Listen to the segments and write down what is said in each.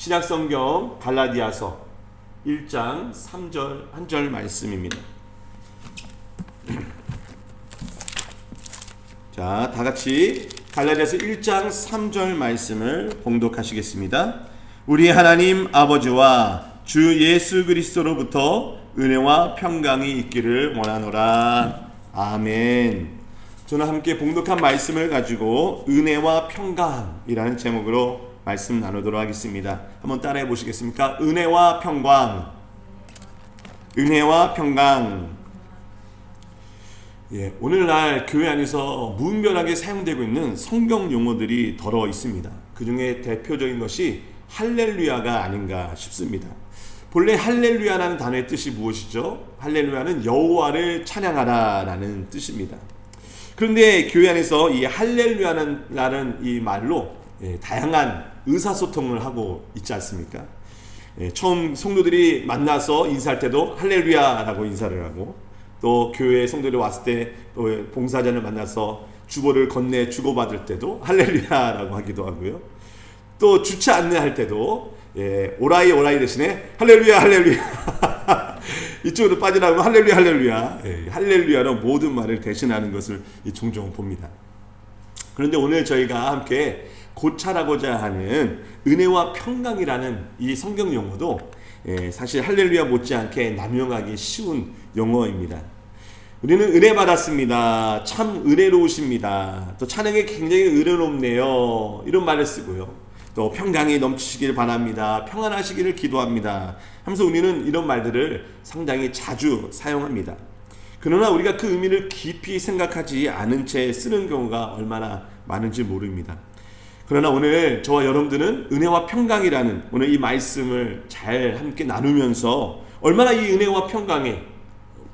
신약성경 갈라디아서 1장 3절 한 절 말씀입니다. 자, 다 같이 갈라디아서 1장 3절 말씀을 봉독하시겠습니다. 우리 하나님 아버지와 주 예수 그리스도로부터 은혜와 평강이 있기를 원하노라. 아멘. 저는 함께 봉독한 말씀을 가지고 은혜와 평강이라는 제목으로 말씀 나누도록 하겠습니다. 한번 따라해 보시겠습니까? 은혜와 평강. 은혜와 평강. 예, 오늘날 교회 안에서 무분별하게 사용되고 있는 성경 용어들이 더러 있습니다. 그 중에 대표적인 것이 할렐루야가 아닌가 싶습니다. 본래 할렐루야라는 단어의 뜻이 무엇이죠? 할렐루야는 여호와를 찬양하라 라는 뜻입니다. 그런데 교회 안에서 이 할렐루야라는 이 말로 다양한 의사소통을 하고 있지 않습니까? 처음 성도들이 만나서 인사할 때도 할렐루야라고 인사를 하고, 또 교회 성도들이 왔을 때 또 봉사자를 만나서 주보를 건네 주고받을 때도 할렐루야라고 하기도 하고요. 또 주차 안내할 때도 오라이 오라이 대신에 할렐루야 할렐루야 이쪽으로 빠지라고 할렐루야 할렐루야, 할렐루야로 모든 말을 대신하는 것을 종종 봅니다. 그런데 오늘 저희가 함께 고찰하고자 하는 은혜와 평강이라는 이 성경 용어도 사실 할렐루야 못지않게 남용하기 쉬운 용어입니다. 우리는 은혜 받았습니다. 참 은혜로우십니다. 또 찬양이 굉장히 은혜롭네요. 이런 말을 쓰고요. 또 평강이 넘치시길 바랍니다. 평안하시기를 기도합니다. 하면서 우리는 이런 말들을 상당히 자주 사용합니다. 그러나 우리가 그 의미를 깊이 생각하지 않은 채 쓰는 경우가 얼마나 많은지 모릅니다. 그러나 오늘 저와 여러분들은 은혜와 평강이라는 오늘 이 말씀을 잘 함께 나누면서 얼마나 이 은혜와 평강에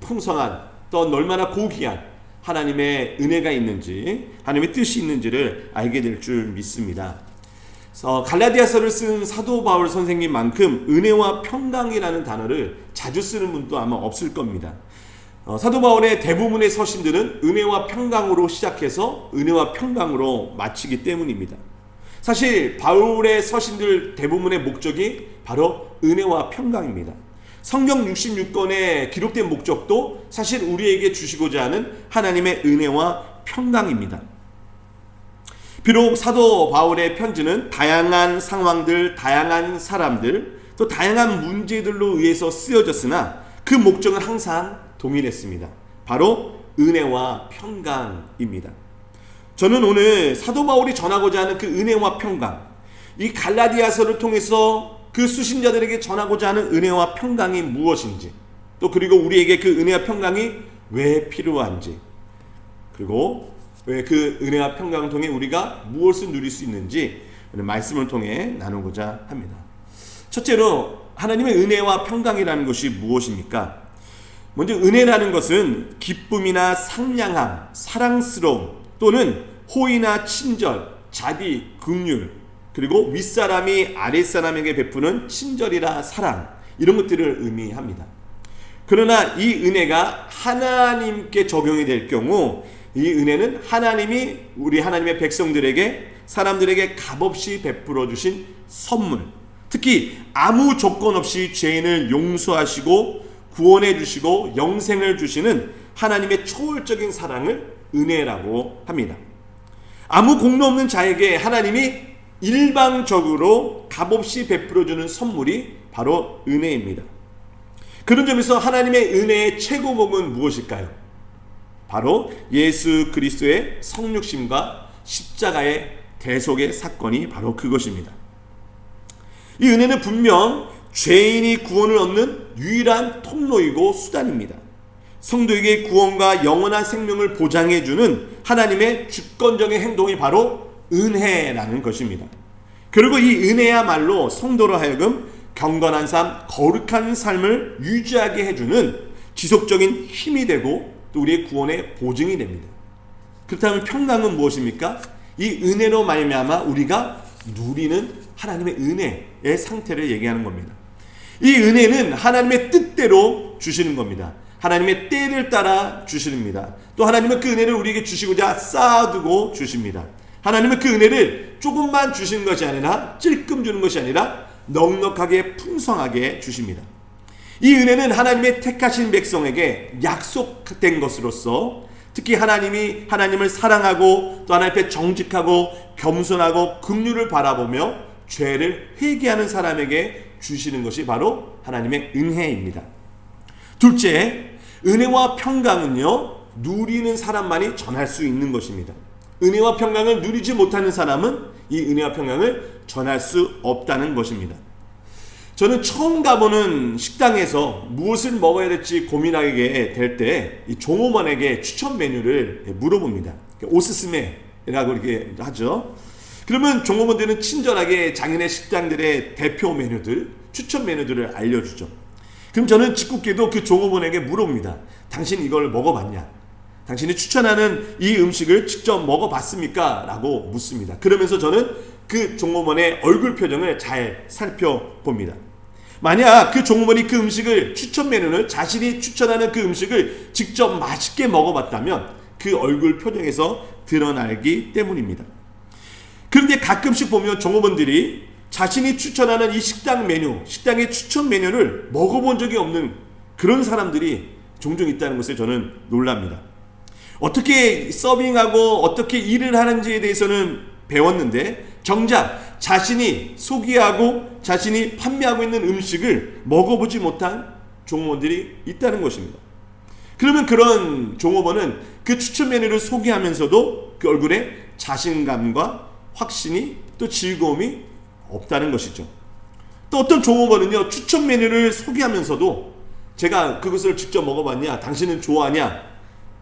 풍성한, 또 얼마나 고귀한 하나님의 은혜가 있는지, 하나님의 뜻이 있는지를 알게 될 줄 믿습니다. 갈라디아서를 쓴 사도 바울 선생님만큼 은혜와 평강이라는 단어를 자주 쓰는 분도 아마 없을 겁니다. 사도 바울의 대부분의 서신들은 은혜와 평강으로 시작해서 은혜와 평강으로 마치기 때문입니다. 사실 바울의 서신들 대부분의 목적이 바로 은혜와 평강입니다. 성경 66권에 기록된 목적도 사실 우리에게 주시고자 하는 하나님의 은혜와 평강입니다. 비록 사도 바울의 편지는 다양한 상황들, 다양한 사람들, 또 다양한 문제들로 의해서 쓰여졌으나 그 목적은 항상 동일했습니다. 바로 은혜와 평강입니다. 저는 오늘 사도 바울이 전하고자 하는 그 은혜와 평강, 이 갈라디아서를 통해서 그 수신자들에게 전하고자 하는 은혜와 평강이 무엇인지, 또 그리고 우리에게 그 은혜와 평강이 왜 필요한지, 그리고 왜 그 은혜와 평강을 통해 우리가 무엇을 누릴 수 있는지 말씀을 통해 나누고자 합니다. 첫째로 하나님의 은혜와 평강이라는 것이 무엇입니까? 먼저 은혜라는 것은 기쁨이나 상냥함, 사랑스러움, 또는 호의나 친절, 자비, 긍휼, 그리고 윗사람이 아랫사람에게 베푸는 친절이나 사랑, 이런 것들을 의미합니다. 그러나 이 은혜가 하나님께 적용이 될 경우 이 은혜는 하나님이 우리 하나님의 백성들에게, 사람들에게 값없이 베풀어 주신 선물, 특히 아무 조건 없이 죄인을 용서하시고 구원해 주시고 영생을 주시는 하나님의 초월적인 사랑을 은혜라고 합니다. 아무 공로 없는 자에게 하나님이 일방적으로 값없이 베풀어주는 선물이 바로 은혜입니다. 그런 점에서 하나님의 은혜의 최고봉은 무엇일까요? 바로 예수 그리스도의 성육신과 십자가의 대속의 사건이 바로 그것입니다. 이 은혜는 분명 죄인이 구원을 얻는 유일한 통로이고 수단입니다. 성도에게 구원과 영원한 생명을 보장해주는 하나님의 주권적인 행동이 바로 은혜라는 것입니다. 그리고 이 은혜야말로 성도로 하여금 경건한 삶, 거룩한 삶을 유지하게 해주는 지속적인 힘이 되고 또 우리의 구원의 보증이 됩니다. 그렇다면 평강은 무엇입니까? 이 은혜로 말미암아 우리가 누리는 하나님의 은혜의 상태를 얘기하는 겁니다. 이 은혜는 하나님의 뜻대로 주시는 겁니다. 하나님의 때를 따라 주십니다. 또 하나님은 그 은혜를 우리에게 주시고자 쌓아두고 주십니다. 하나님은 그 은혜를 조금만 주시는 것이 아니라 찔끔 주는 것이 아니라 넉넉하게 풍성하게 주십니다. 이 은혜는 하나님의 택하신 백성에게 약속된 것으로서 특히 하나님을 사랑하고 또 하나님 앞에 정직하고 겸손하고 긍휼을 바라보며 죄를 회개하는 사람에게 주시는 것이 바로 하나님의 은혜입니다. 둘째, 은혜와 평강은요, 누리는 사람만이 전할 수 있는 것입니다. 은혜와 평강을 누리지 못하는 사람은 이 은혜와 평강을 전할 수 없다는 것입니다. 저는 처음 가보는 식당에서 무엇을 먹어야 될지 고민하게 될 때 이 종업원에게 추천 메뉴를 물어봅니다. 오스스메라고 이렇게 하죠. 그러면 종업원들은 친절하게 자기네 식당들의 대표 메뉴들, 추천 메뉴들을 알려주죠. 그럼 저는 짓궂게도 그 종업원에게 물어봅니다. 당신 이걸 먹어봤냐? 당신이 추천하는 이 음식을 직접 먹어봤습니까? 라고 묻습니다. 그러면서 저는 그 종업원의 얼굴 표정을 잘 살펴봅니다. 만약 그 종업원이 그 음식을, 추천 메뉴를, 자신이 추천하는 그 음식을 직접 맛있게 먹어봤다면 그 얼굴 표정에서 드러나기 때문입니다. 그런데 가끔씩 보면 종업원들이 자신이 추천하는 이 식당 메뉴, 식당의 추천 메뉴를 먹어본 적이 없는 그런 사람들이 종종 있다는 것을 저는 놀랍니다. 어떻게 서빙하고 어떻게 일을 하는지에 대해서는 배웠는데 정작 자신이 소개하고 자신이 판매하고 있는 음식을 먹어보지 못한 종업원들이 있다는 것입니다. 그러면 그런 종업원은 그 추천 메뉴를 소개하면서도 그 얼굴에 자신감과 확신이 또 즐거움이 없다는 것이죠. 또 어떤 종업원은요, 추천 메뉴를 소개하면서도 제가 그것을 직접 먹어봤냐? 당신은 좋아하냐?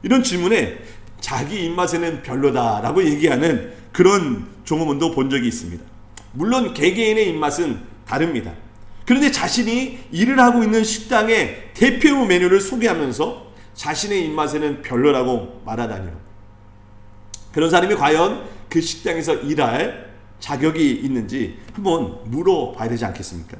이런 질문에 자기 입맛에는 별로다라고 얘기하는 그런 종업원도 본 적이 있습니다. 물론 개개인의 입맛은 다릅니다. 그런데 자신이 일을 하고 있는 식당의 대표 메뉴를 소개하면서 자신의 입맛에는 별로라고 말하다니요. 그런 사람이 과연 그 식당에서 일할 자격이 있는지 한번 물어봐야 되지 않겠습니까?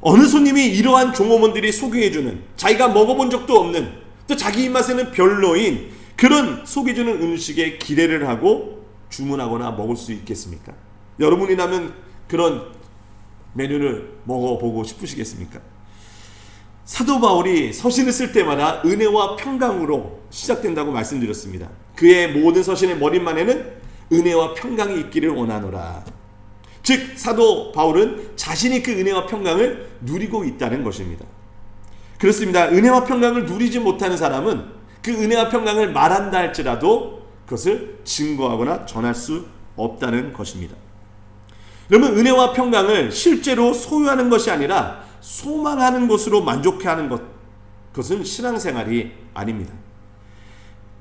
어느 손님이 이러한 종업원들이 소개해주는, 자기가 먹어본 적도 없는, 또 자기 입맛에는 별로인 그런 소개해주는 음식에 기대를 하고 주문하거나 먹을 수 있겠습니까? 여러분이라면 그런 메뉴를 먹어보고 싶으시겠습니까? 사도 바울이 서신을 쓸 때마다 은혜와 평강으로 시작된다고 말씀드렸습니다. 그의 모든 서신의 머릿말에는 은혜와 평강이 있기를 원하노라. 즉 사도 바울은 자신이 그 은혜와 평강을 누리고 있다는 것입니다. 그렇습니다. 은혜와 평강을 누리지 못하는 사람은 그 은혜와 평강을 말한다 할지라도 그것을 증거하거나 전할 수 없다는 것입니다. 여러분, 은혜와 평강을 실제로 소유하는 것이 아니라 소망하는 것으로 만족해하는 그것은 신앙생활이 아닙니다.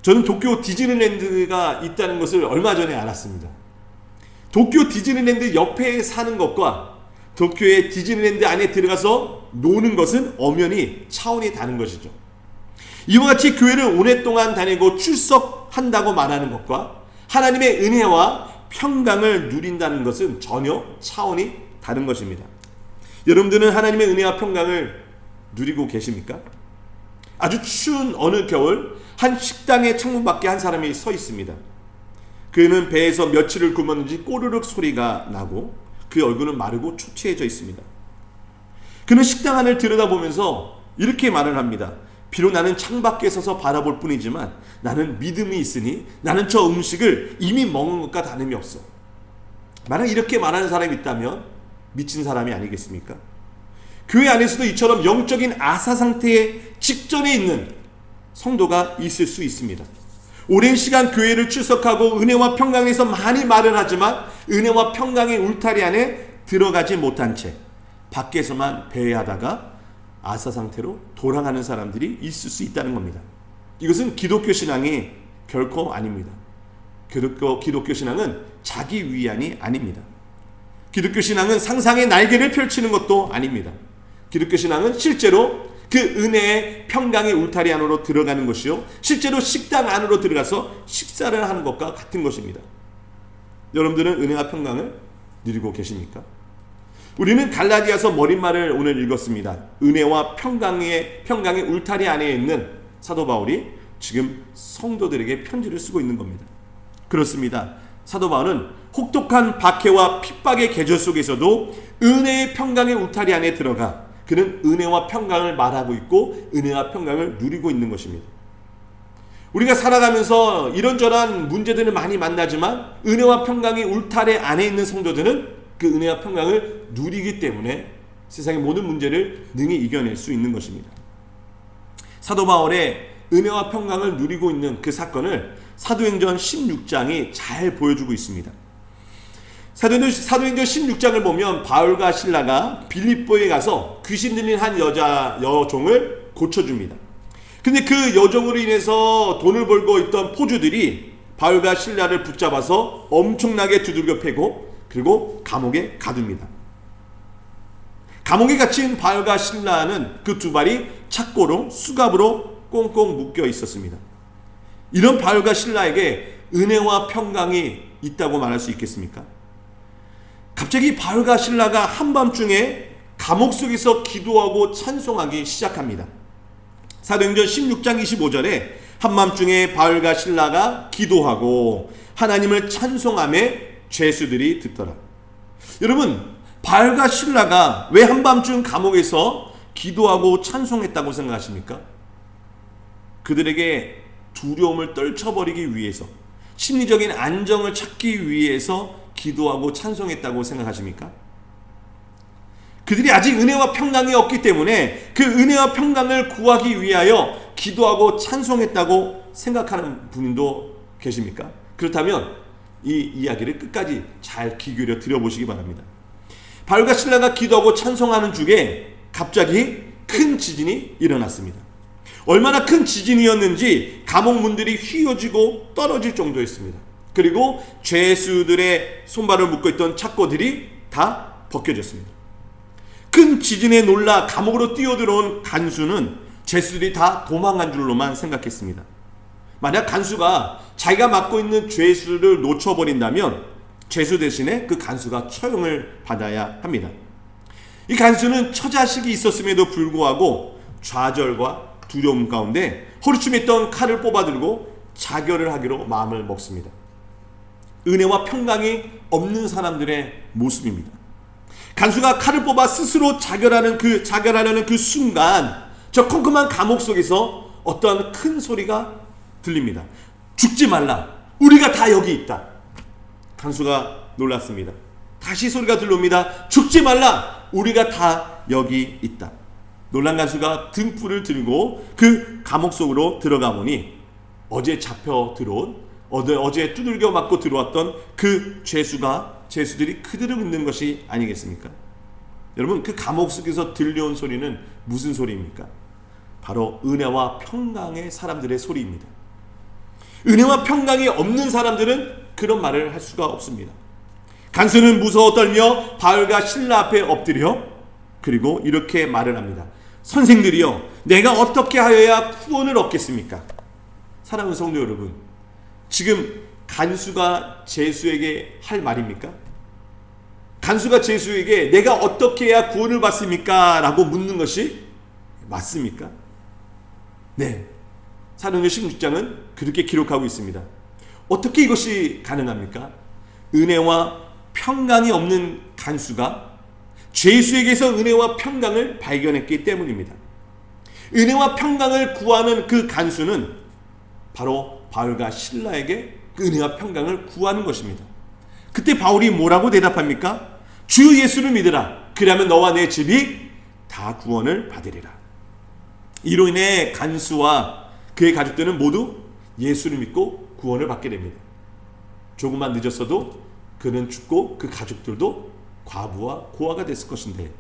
저는 도쿄 디즈니랜드가 있다는 것을 얼마 전에 알았습니다. 도쿄 디즈니랜드 옆에 사는 것과 도쿄의 디즈니랜드 안에 들어가서 노는 것은 엄연히 차원이 다른 것이죠. 이와 같이 교회를 오랫동안 다니고 출석한다고 말하는 것과 하나님의 은혜와 평강을 누린다는 것은 전혀 차원이 다른 것입니다. 여러분들은 하나님의 은혜와 평강을 누리고 계십니까? 아주 추운 어느 겨울 한 식당의 창문 밖에 한 사람이 서 있습니다. 그는 배에서 며칠을 굶었는지 꼬르륵 소리가 나고 그 얼굴은 마르고 초췌해져 있습니다. 그는 식당 안을 들여다보면서 이렇게 말을 합니다. 비록 나는 창밖에 서서 바라볼 뿐이지만 나는 믿음이 있으니 나는 저 음식을 이미 먹은 것과 다름이 없어. 만약 이렇게 말하는 사람이 있다면 미친 사람이 아니겠습니까? 교회 안에서도 이처럼 영적인 아사 상태에 직전에 있는 성도가 있을 수 있습니다. 오랜 시간 교회를 출석하고 은혜와 평강에서 많이 말을 하지만 은혜와 평강의 울타리 안에 들어가지 못한 채 밖에서만 배회하다가 아사 상태로 돌아가는 사람들이 있을 수 있다는 겁니다. 이것은 기독교 신앙이 결코 아닙니다. 기독교 신앙은 자기 위안이 아닙니다. 기독교 신앙은 상상의 날개를 펼치는 것도 아닙니다. 기독교 신앙은 실제로 그 은혜의 평강의 울타리 안으로 들어가는 것이요, 실제로 식당 안으로 들어가서 식사를 하는 것과 같은 것입니다. 여러분들은 은혜와 평강을 누리고 계십니까? 우리는 갈라디아서 머릿말을 오늘 읽었습니다. 은혜와 평강의 울타리 안에 있는 사도 바울이 지금 성도들에게 편지를 쓰고 있는 겁니다. 그렇습니다. 사도 바울은 혹독한 박해와 핍박의 계절 속에서도 은혜의 평강의 울타리 안에 들어가 그는 은혜와 평강을 말하고 있고 은혜와 평강을 누리고 있는 것입니다. 우리가 살아가면서 이런저런 문제들을 많이 만나지만 은혜와 평강의 울타리 안에 있는 성도들은 그 은혜와 평강을 누리기 때문에 세상의 모든 문제를 능히 이겨낼 수 있는 것입니다. 사도 바울의 은혜와 평강을 누리고 있는 그 사건을 사도행전 16장이 잘 보여주고 있습니다. 사도행전 16장을 보면 바울과 실라가 빌립보에 가서 귀신 들린 한 여종을 고쳐줍니다. 근데 그 여종으로 인해서 돈을 벌고 있던 포주들이 바울과 실라를 붙잡아서 엄청나게 두들겨 패고 그리고 감옥에 가둡니다. 감옥에 갇힌 바울과 실라는 그 두 발이 착고로 수갑으로 꽁꽁 묶여 있었습니다. 이런 바울과 실라에게 은혜와 평강이 있다고 말할 수 있겠습니까? 갑자기 바울과 실라가 한밤중에 감옥 속에서 기도하고 찬송하기 시작합니다. 사도행전 16장 25절에 한밤중에 바울과 실라가 기도하고 하나님을 찬송하며 죄수들이 듣더라. 여러분, 바울과 실라가 왜 한밤중 감옥에서 기도하고 찬송했다고 생각하십니까? 그들에게 두려움을 떨쳐버리기 위해서, 심리적인 안정을 찾기 위해서 기도하고 찬송했다고 생각하십니까? 그들이 아직 은혜와 평강이 없기 때문에 그 은혜와 평강을 구하기 위하여 기도하고 찬송했다고 생각하는 분도 계십니까? 그렇다면 이 이야기를 끝까지 잘 귀 기울여 들어보시기 바랍니다. 바울과 실라가 기도하고 찬송하는 중에 갑자기 큰 지진이 일어났습니다. 얼마나 큰 지진이었는지 감옥 문들이 휘어지고 떨어질 정도였습니다. 그리고 죄수들의 손발을 묶고 있던 착고들이 다 벗겨졌습니다. 큰 지진에 놀라 감옥으로 뛰어들어온 간수는 죄수들이 다 도망간 줄로만 생각했습니다. 만약 간수가 자기가 맡고 있는 죄수를 놓쳐버린다면 죄수 대신에 그 간수가 처형을 받아야 합니다. 이 간수는 처자식이 있었음에도 불구하고 좌절과 두려움 가운데 허리춤에 있던 칼을 뽑아들고 자결을 하기로 마음을 먹습니다. 은혜와 평강이 없는 사람들의 모습입니다. 간수가 칼을 뽑아 스스로 자결하려는 그 순간 저 컴컴한 감옥 속에서 어떠한 큰 소리가 들립니다. 죽지 말라. 우리가 다 여기 있다. 간수가 놀랐습니다. 다시 소리가 들려옵니다. 죽지 말라. 우리가 다 여기 있다. 놀란 간수가 등불을 들고 그 감옥 속으로 들어가 보니 어제 잡혀 들어온 어제 두들겨 맞고 들어왔던 그 죄수들이 그대로 있는 것이 아니겠습니까? 여러분, 그 감옥 속에서 들려온 소리는 무슨 소리입니까? 바로 은혜와 평강의 사람들의 소리입니다. 은혜와 평강이 없는 사람들은 그런 말을 할 수가 없습니다. 간수는 무서워 떨며 바울과 실라 앞에 엎드려 그리고 이렇게 말을 합니다. 선생들이여, 내가 어떻게 하여야 구원을 얻겠습니까? 사랑하는 성도 여러분, 지금 간수가 죄수에게 할 말입니까? 간수가 죄수에게 내가 어떻게 해야 구원을 받습니까? 라고 묻는 것이 맞습니까? 네, 사도행전 16장은 그렇게 기록하고 있습니다. 어떻게 이것이 가능합니까? 은혜와 평강이 없는 간수가 죄수에게서 은혜와 평강을 발견했기 때문입니다. 은혜와 평강을 구하는 그 간수는 바로 바울과 실라에게 그 은혜와 평강을 구하는 것입니다. 그때 바울이 뭐라고 대답합니까? 주 예수를 믿으라. 그러면 너와 내 집이 다 구원을 받으리라. 이로 인해 간수와 그의 가족들은 모두 예수를 믿고 구원을 받게 됩니다. 조금만 늦었어도 그는 죽고 그 가족들도 과부와 고아가 됐을 것인데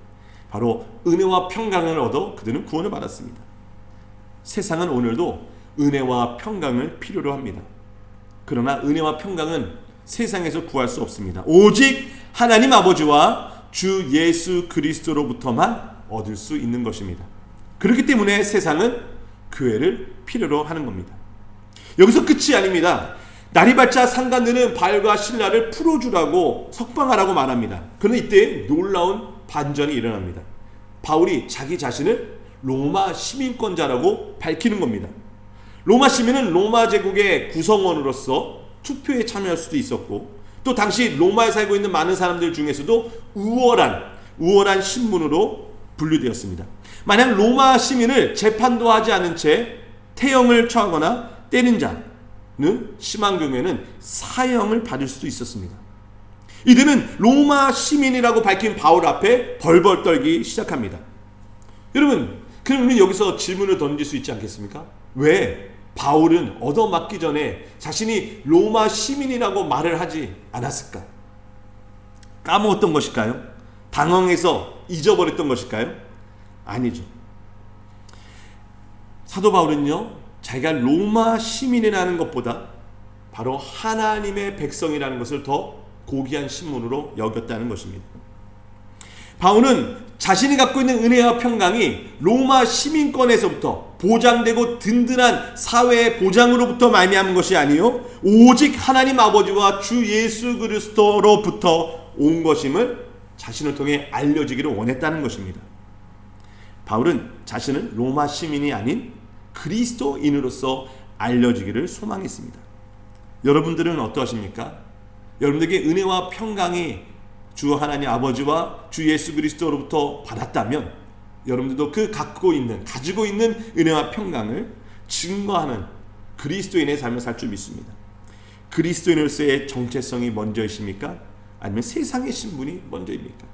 바로 은혜와 평강을 얻어 그들은 구원을 받았습니다. 세상은 오늘도 은혜와 평강을 필요로 합니다. 그러나 은혜와 평강은 세상에서 구할 수 없습니다. 오직 하나님 아버지와 주 예수 그리스도로부터만 얻을 수 있는 것입니다. 그렇기 때문에 세상은 교회를 필요로 하는 겁니다. 여기서 끝이 아닙니다. 날이 밝자 상관들은 바울과 실라를 풀어주라고 석방하라고 말합니다. 그런데 이때 놀라운 반전이 일어납니다. 바울이 자기 자신을 로마 시민권자라고 밝히는 겁니다. 로마 시민은 로마 제국의 구성원으로서 투표에 참여할 수도 있었고, 또 당시 로마에 살고 있는 많은 사람들 중에서도 우월한 신분으로 분류되었습니다. 만약 로마 시민을 재판도 하지 않은 채 태형을 처하거나 때린 자는 심한 경우에는 사형을 받을 수도 있었습니다. 이들은 로마 시민이라고 밝힌 바울 앞에 벌벌 떨기 시작합니다. 여러분, 그럼 우리는 여기서 질문을 던질 수 있지 않겠습니까? 왜 바울은 얻어맞기 전에 자신이 로마 시민이라고 말을 하지 않았을까? 까먹었던 것일까요? 당황해서 잊어버렸던 것일까요? 아니죠. 사도 바울은요, 자기가 로마 시민이라는 것보다 바로 하나님의 백성이라는 것을 더 고귀한 신분으로 여겼다는 것입니다. 바울은 자신이 갖고 있는 은혜와 평강이 로마 시민권에서부터 보장되고 든든한 사회의 보장으로부터 말미암은 것이 아니요 오직 하나님 아버지와 주 예수 그리스도로부터 온 것임을 자신을 통해 알려지기를 원했다는 것입니다. 바울은 자신은 로마 시민이 아닌 그리스도인으로서 알려지기를 소망했습니다. 여러분들은 어떠하십니까? 여러분들에게 은혜와 평강이 주 하나님 아버지와 주 예수 그리스도로부터 받았다면 여러분들도 그 가지고 있는 은혜와 평강을 증거하는 그리스도인의 삶을 살 줄 믿습니다. 그리스도인으로서의 정체성이 먼저이십니까? 아니면 세상의 신분이 먼저입니까?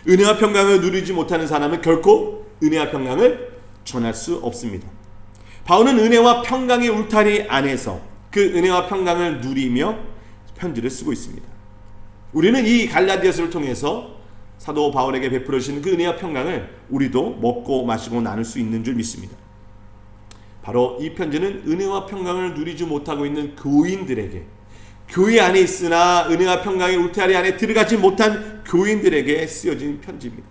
은혜와 평강을 누리지 못하는 사람은 결코 은혜와 평강을 전할 수 없습니다. 바울은 은혜와 평강의 울타리 안에서 그 은혜와 평강을 누리며 편지를 쓰고 있습니다. 우리는 이 갈라디아서를 통해서 사도 바울에게 베풀어 주신 그 은혜와 평강을 우리도 먹고 마시고 나눌 수 있는 줄 믿습니다. 바로 이 편지는 은혜와 평강을 누리지 못하고 있는 교인들에게, 교회 안에 있으나 은혜와 평강의 울타리 안에 들어가지 못한 교인들에게 쓰여진 편지입니다.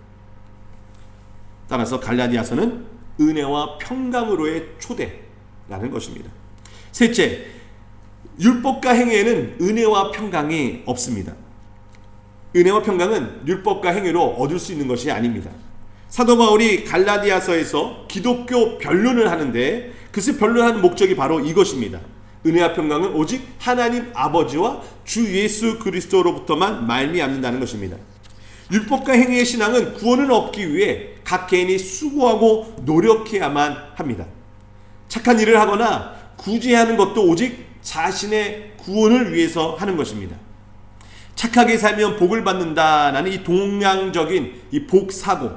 따라서 갈라디아서는 은혜와 평강으로의 초대라는 것입니다. 셋째, 율법과 행위에는 은혜와 평강이 없습니다. 은혜와 평강은 율법과 행위로 얻을 수 있는 것이 아닙니다. 사도 바울이 갈라디아서에서 기독교 변론을 하는데 그것을 변론하는 목적이 바로 이것입니다. 은혜와 평강은 오직 하나님 아버지와 주 예수 그리스도로부터만 말미암는다는 것입니다. 율법과 행위의 신앙은 구원을 얻기 위해 각 개인이 수고하고 노력해야만 합니다. 착한 일을 하거나 굳이 하는 것도 오직 자신의 구원을 위해서 하는 것입니다. 착하게 살면 복을 받는다라는 이 동양적인 이 복사고,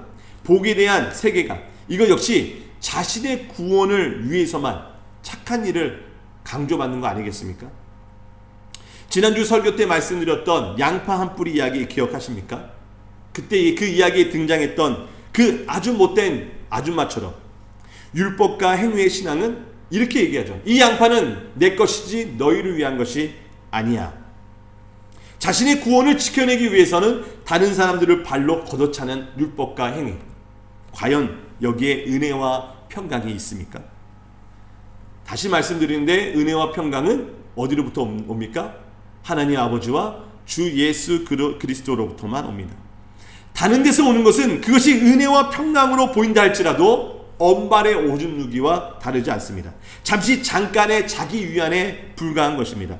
복에 대한 세계관, 이거 역시 자신의 구원을 위해서만 착한 일을 강조받는 거 아니겠습니까? 지난주 설교 때 말씀드렸던 양파 한 뿌리 이야기 기억하십니까? 그때 그 이야기에 등장했던 그 아주 못된 아줌마처럼 율법과 행위의 신앙은 이렇게 얘기하죠. 이 양파는 내 것이지 너희를 위한 것이 아니야. 자신의 구원을 지켜내기 위해서는 다른 사람들을 발로 걷어차는 율법과 행위, 과연 여기에 은혜와 평강이 있습니까? 다시 말씀드리는데 은혜와 평강은 어디로부터 옵니까? 하나님 아버지와 주 예수 그리스도로부터만 옵니다. 다른 데서 오는 것은 그것이 은혜와 평강으로 보인다 할지라도 언발의 오줌 누기와 다르지 않습니다. 잠깐의 자기 위안에 불과한 것입니다.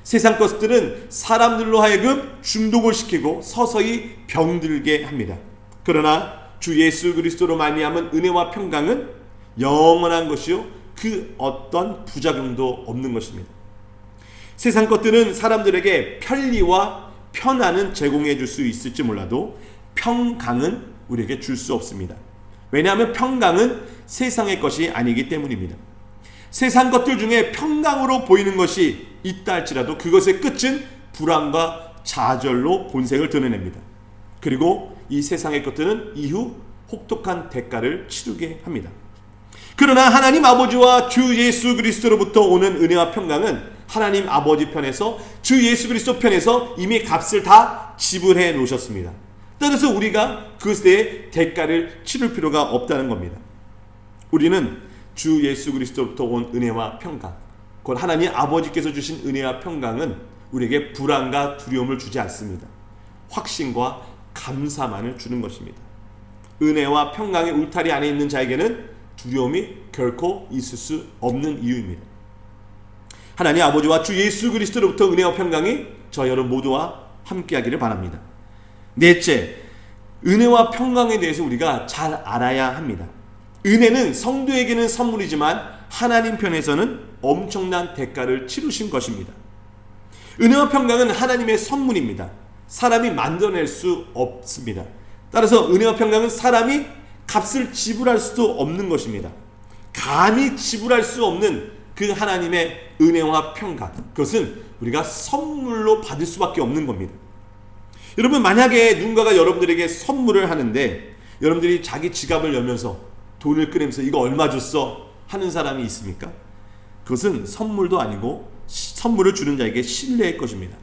세상 것들은 사람들로 하여금 중독을 시키고 서서히 병들게 합니다. 그러나 주 예수 그리스도로 말미암은 은혜와 평강은 영원한 것이요 그 어떤 부작용도 없는 것입니다. 세상 것들은 사람들에게 편리와 편안은 제공해 줄 수 있을지 몰라도 평강은 우리에게 줄 수 없습니다. 왜냐하면 평강은 세상의 것이 아니기 때문입니다. 세상 것들 중에 평강으로 보이는 것이 있다 할지라도 그것의 끝은 불안과 좌절로 본색을 드러냅니다. 그리고 이 세상의 것들은 이후 혹독한 대가를 치르게 합니다. 그러나 하나님 아버지와 주 예수 그리스도로부터 오는 은혜와 평강은 하나님 아버지 편에서 주 예수 그리스도 편에서 이미 값을 다 지불해 놓으셨습니다. 따라서 우리가 그것에 대가를 치를 필요가 없다는 겁니다. 우리는 주 예수 그리스도로부터 온 은혜와 평강, 곧 하나님 아버지께서 주신 은혜와 평강은 우리에게 불안과 두려움을 주지 않습니다. 확신과 감사만을 주는 것입니다. 은혜와 평강의 울타리 안에 있는 자에게는 두려움이 결코 있을 수 없는 이유입니다. 하나님 아버지와 주 예수 그리스도로부터 은혜와 평강이 저 여러분 모두와 함께하기를 바랍니다. 넷째, 은혜와 평강에 대해서 우리가 잘 알아야 합니다. 은혜는 성도에게는 선물이지만 하나님 편에서는 엄청난 대가를 치르신 것입니다. 은혜와 평강은 하나님의 선물입니다. 사람이 만들어낼 수 없습니다. 따라서 은혜와 평강은 사람이 값을 지불할 수도 없는 것입니다. 감히 지불할 수 없는 그 하나님의 은혜와 평강, 그것은 우리가 선물로 받을 수밖에 없는 겁니다. 여러분, 만약에 누군가가 여러분들에게 선물을 하는데 여러분들이 자기 지갑을 열면서 돈을 꺼내면서 이거 얼마 줬어? 하는 사람이 있습니까? 그것은 선물도 아니고 선물을 주는 자에게 신뢰의 것입니다.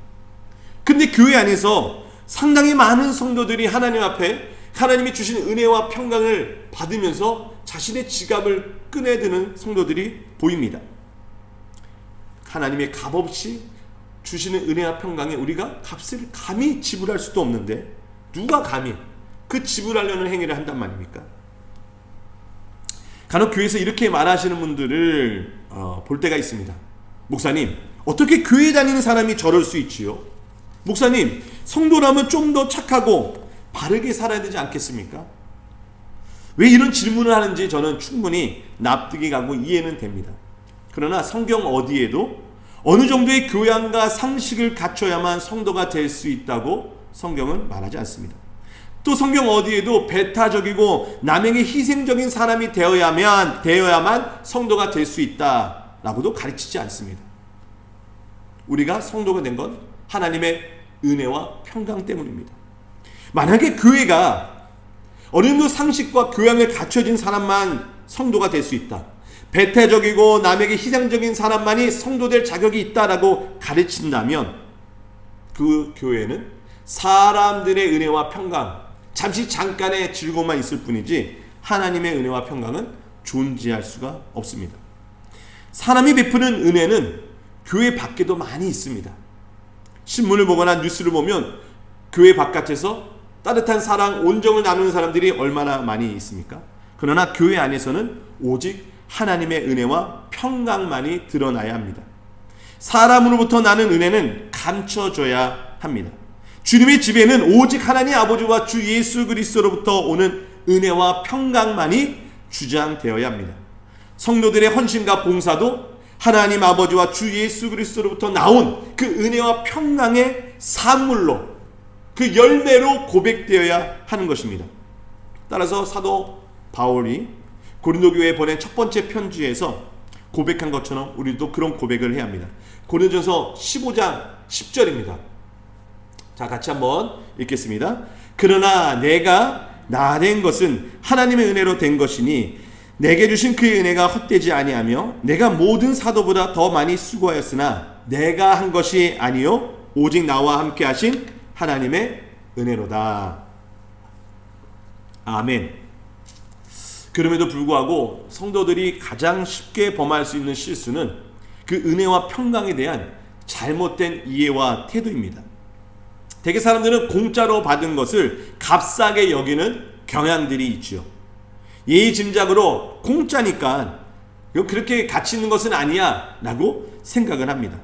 근데 교회 안에서 상당히 많은 성도들이 하나님 앞에 하나님이 주신 은혜와 평강을 받으면서 자신의 지갑을 꺼내드는 성도들이 보입니다. 하나님의 값없이 주시는 은혜와 평강에 우리가 값을 감히 지불할 수도 없는데 누가 감히 그 지불하려는 행위를 한단 말입니까? 간혹 교회에서 이렇게 말하시는 분들을 볼 때가 있습니다. 목사님, 어떻게 교회 다니는 사람이 저럴 수 있지요? 목사님, 성도라면 좀 더 착하고 바르게 살아야 되지 않겠습니까? 왜 이런 질문을 하는지 저는 충분히 납득이 가고 이해는 됩니다. 그러나 성경 어디에도 어느 정도의 교양과 상식을 갖춰야만 성도가 될 수 있다고 성경은 말하지 않습니다. 또 성경 어디에도 배타적이고 남에게 희생적인 사람이 되어야만 성도가 될 수 있다라고도 가르치지 않습니다. 우리가 성도가 된 건 하나님의 은혜와 평강 때문입니다. 만약에 교회가 어느 정도 상식과 교양을 갖춰진 사람만 성도가 될 수 있다, 배타적이고 남에게 희생적인 사람만이 성도될 자격이 있다라고 가르친다면 그 교회는 사람들의 은혜와 평강, 잠시 잠깐의 즐거움만 있을 뿐이지 하나님의 은혜와 평강은 존재할 수가 없습니다. 사람이 베푸는 은혜는 교회 밖에도 많이 있습니다. 신문을 보거나 뉴스를 보면 교회 바깥에서 따뜻한 사랑, 온정을 나누는 사람들이 얼마나 많이 있습니까? 그러나 교회 안에서는 오직 하나님의 은혜와 평강만이 드러나야 합니다. 사람으로부터 나는 은혜는 감춰져야 합니다. 주님의 집에는 오직 하나님 아버지와 주 예수 그리스도로부터 오는 은혜와 평강만이 주장되어야 합니다. 성도들의 헌신과 봉사도 하나님 아버지와 주 예수 그리스도로부터 나온 그 은혜와 평강의 산물로, 그 열매로 고백되어야 하는 것입니다. 따라서 사도 바울이 고린도 교회에 보낸 첫 번째 편지에서 고백한 것처럼 우리도 그런 고백을 해야 합니다. 고린도전서 15장 10절입니다. 자, 같이 한번 읽겠습니다. 그러나 내가 나 된 것은 하나님의 은혜로 된 것이니 내게 주신 그의 은혜가 헛되지 아니하며 내가 모든 사도보다 더 많이 수고하였으나 내가 한 것이 아니요 오직 나와 함께 하신 하나님의 은혜로다. 아멘. 그럼에도 불구하고 성도들이 가장 쉽게 범할 수 있는 실수는 그 은혜와 평강에 대한 잘못된 이해와 태도입니다. 대개 사람들은 공짜로 받은 것을 값싸게 여기는 경향들이 있죠. 예의 짐작으로 공짜니까 그렇게 가치 있는 것은 아니야 라고 생각을 합니다.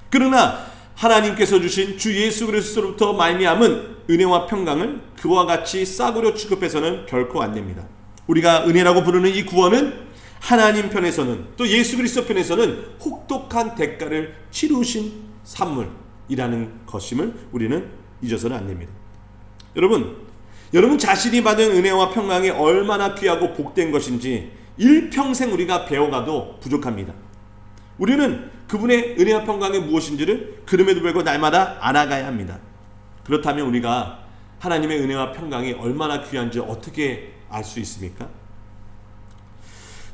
그러나 하나님께서 주신 주 예수 그리스도로부터 말미암은 은혜와 평강을 그와 같이 싸구려 취급해서는 결코 안 됩니다. 우리가 은혜라고 부르는 이 구원은 하나님 편에서는 또 예수 그리스도 편에서는 혹독한 대가를 치르신 산물이라는 것임을 우리는 잊어서는 안 됩니다. 여러분 자신이 받은 은혜와 평강이 얼마나 귀하고 복된 것인지 일평생 우리가 배워가도 부족합니다. 우리는 그분의 은혜와 평강이 무엇인지를 그럼에도 불구하고 날마다 알아가야 합니다. 그렇다면 우리가 하나님의 은혜와 평강이 얼마나 귀한지 어떻게 알 수 있습니까?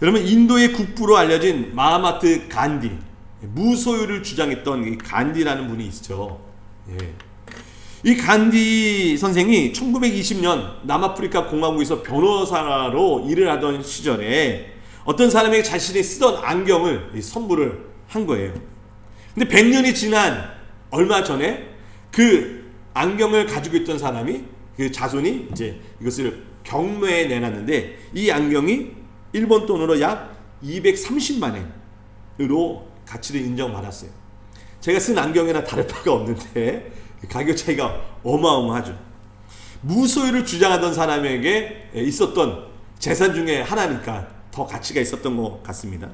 여러분, 인도의 국부로 알려진 마하마트 간디, 무소유를 주장했던 이 간디라는 분이 있죠. 이 간디 선생이 1920년 남아프리카 공화국에서 변호사로 일을 하던 시절에 어떤 사람에게 자신이 쓰던 안경을 선물을 한 거예요. 근데 100년이 지난 얼마 전에 그 안경을 가지고 있던 사람이, 그 자손이 이제 이것을 경매에 내놨는데 이 안경이 일본 돈으로 약 230만 엔으로 가치를 인정받았어요. 제가 쓴 안경이나 다를 바가 없는데 가격 차이가 어마어마하죠. 무소유를 주장하던 사람에게 있었던 재산 중에 하나니까 더 가치가 있었던 것 같습니다.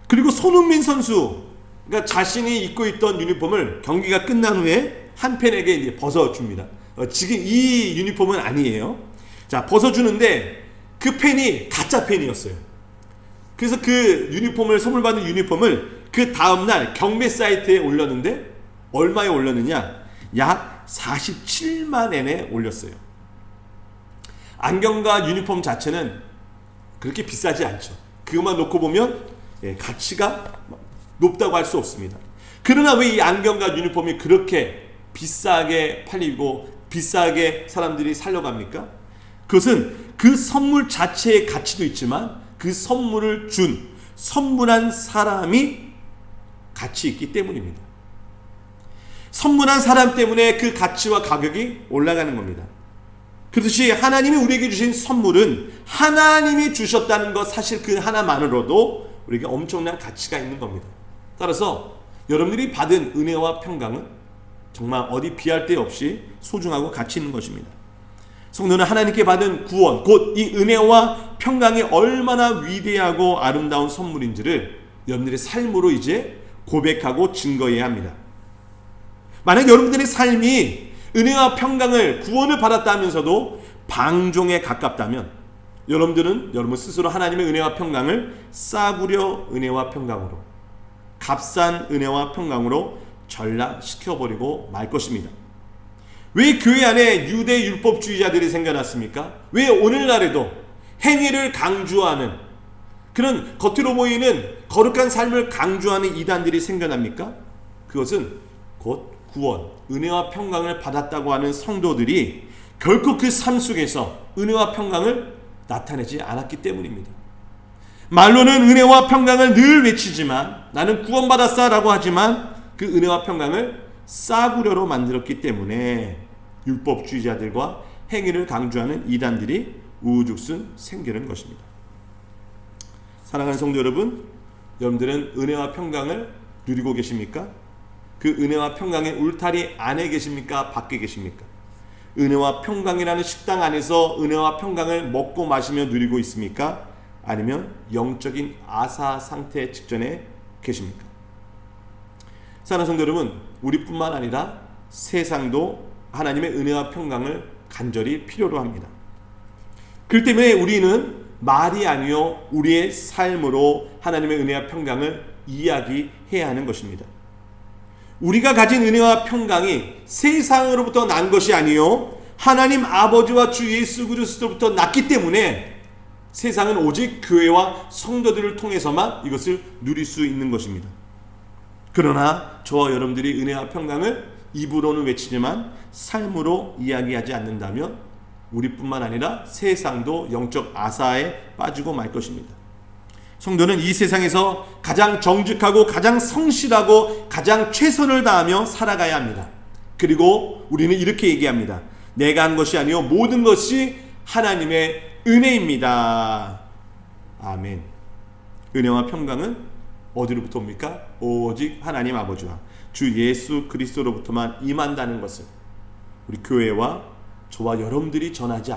그리고 손흥민 선수가 자신이 입고 있던 유니폼을 경기가 끝난 후에 한 팬에게 이제 벗어줍니다. 지금 이 유니폼은 아니에요. 자, 벗어주는데 그 팬이 가짜 팬이었어요. 그래서 그 유니폼을, 선물 받은 유니폼을 그 다음날 경매 사이트에 올렸는데 얼마에 올렸느냐? 약 47만 엔에 올렸어요. 안경과 유니폼 자체는 그렇게 비싸지 않죠. 그것만 놓고 보면 가치가 높다고 할 수 없습니다. 그러나 왜 이 안경과 유니폼이 그렇게 비싸게 팔리고 비싸게 사람들이 살려고 합니까? 그것은 그 선물 자체의 가치도 있지만 그 선물을 준, 선물한 사람이 가치 있기 때문입니다. 선물한 사람 때문에 그 가치와 가격이 올라가는 겁니다. 그렇듯이 하나님이 우리에게 주신 선물은 하나님이 주셨다는 것, 사실 그 하나만으로도 우리에게 엄청난 가치가 있는 겁니다. 따라서 여러분들이 받은 은혜와 평강은 정말 어디 비할 데 없이 소중하고 가치 있는 것입니다. 성도는 하나님께 받은 구원, 곧 이 은혜와 평강이 얼마나 위대하고 아름다운 선물인지를 여러분들의 삶으로 이제 고백하고 증거해야 합니다. 만약 여러분들의 삶이 은혜와 평강을, 구원을 받았다 하면서도 방종에 가깝다면 여러분들은 여러분 스스로 하나님의 은혜와 평강을 싸구려 은혜와 평강으로, 값싼 은혜와 평강으로 전락시켜버리고 말 것입니다. 왜 교회 안에 유대 율법주의자들이 생겨났습니까? 왜 오늘날에도 행위를 강조하는 그런 겉으로 보이는 거룩한 삶을 강조하는 이단들이 생겨납니까? 그것은 곧 구원, 은혜와 평강을 받았다고 하는 성도들이 결코 그 삶 속에서 은혜와 평강을 나타내지 않았기 때문입니다. 말로는 은혜와 평강을 늘 외치지만, 나는 구원받았어 라고 하지만 그 은혜와 평강을 싸구려로 만들었기 때문에 율법주의자들과 행위를 강조하는 이단들이 우후죽순 생기는 것입니다. 사랑하는 성도 여러분, 여러분들은 은혜와 평강을 누리고 계십니까? 그 은혜와 평강의 울타리 안에 계십니까? 밖에 계십니까? 은혜와 평강이라는 식당 안에서 은혜와 평강을 먹고 마시며 누리고 있습니까? 아니면 영적인 아사 상태 직전에 계십니까? 사랑하는 성도 여러분, 우리뿐만 아니라 세상도 하나님의 은혜와 평강을 간절히 필요로 합니다. 그렇기 때문에 우리는 말이 아니요 우리의 삶으로 하나님의 은혜와 평강을 이야기해야 하는 것입니다. 우리가 가진 은혜와 평강이 세상으로부터 난 것이 아니요 하나님 아버지와 주 예수 그리스도로부터 났기 때문에 세상은 오직 교회와 성도들을 통해서만 이것을 누릴 수 있는 것입니다. 그러나 저와 여러분들이 은혜와 평강을 입으로는 외치지만 삶으로 이야기하지 않는다면 우리뿐만 아니라 세상도 영적 아사에 빠지고 말 것입니다. 성도는 이 세상에서 가장 정직하고 가장 성실하고 가장 최선을 다하며 살아가야 합니다. 그리고 우리는 이렇게 얘기합니다. 내가 한 것이 아니요 모든 것이 하나님의 은혜입니다. 아멘. 은혜와 평강은 어디로부터 옵니까? 오직 하나님 아버지와 주 예수 그리스도로부터만 임한다는 것을 우리 교회와 저와 여러분들이 전하지